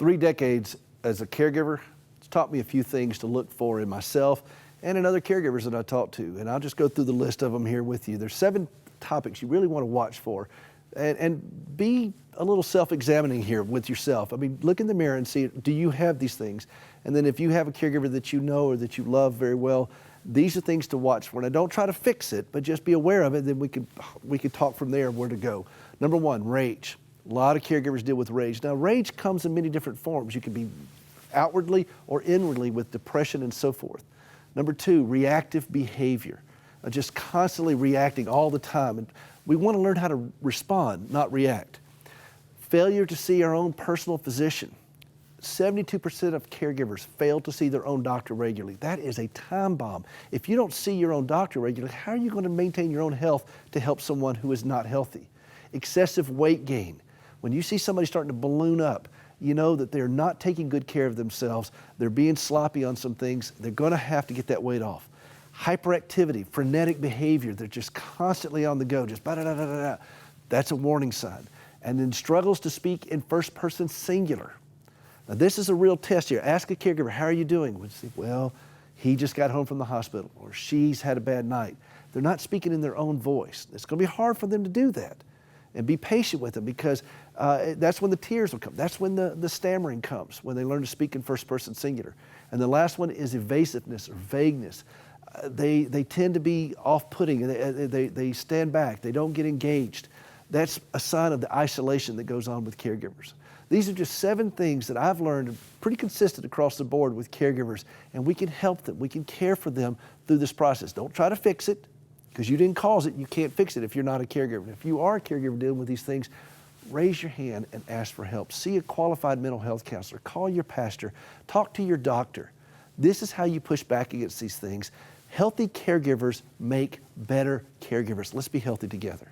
3 decades as a caregiver, it's taught me a few things to look for in myself and in other caregivers that I talk to. And I'll just go through the list of them here with you. There's 7 topics you really want to watch for. And be a little self-examining here with yourself. I mean, look in the mirror and see, do you have these things? And then if you have a caregiver that you know or that you love very well, these are things to watch for. Now, don't try to fix it, but just be aware of it, then we could talk from there where to go. Number 1, rage. A lot of caregivers deal with rage. Now, rage comes in many different forms. You can be outwardly or inwardly with depression and so forth. Number 2, reactive behavior. Just constantly reacting all the time. And we want to learn how to respond, not react. Failure to see our own personal physician. 72% of caregivers fail to see their own doctor regularly. That is a time bomb. If you don't see your own doctor regularly, how are you going to maintain your own health to help someone who is not healthy? Excessive weight gain. When you see somebody starting to balloon up, you know that they're not taking good care of themselves. They're being sloppy on some things. They're going to have to get that weight off. Hyperactivity, frenetic behavior. They're just constantly on the go, just ba-da-da-da-da-da. That's a warning sign. And then struggles to speak in first person singular. Now, this is a real test here. Ask a caregiver, how are you doing? We'd say, well, he just got home from the hospital, or she's had a bad night. They're not speaking in their own voice. It's going to be hard for them to do that. And be patient with them, because that's when the tears will come. That's when the stammering comes, when they learn to speak in first person singular. And the last one is evasiveness or vagueness. They tend to be off-putting. They stand back. They don't get engaged. That's a sign of the isolation that goes on with caregivers. These are just 7 things that I've learned pretty consistent across the board with caregivers, and we can help them. We can care for them through this process. Don't try to fix it, because you didn't cause it. You can't fix it if you're not a caregiver. If you are a caregiver dealing with these things, raise your hand and ask for help. See a qualified mental health counselor. Call your pastor. Talk to your doctor. This is how you push back against these things. Healthy caregivers make better caregivers. Let's be healthy together.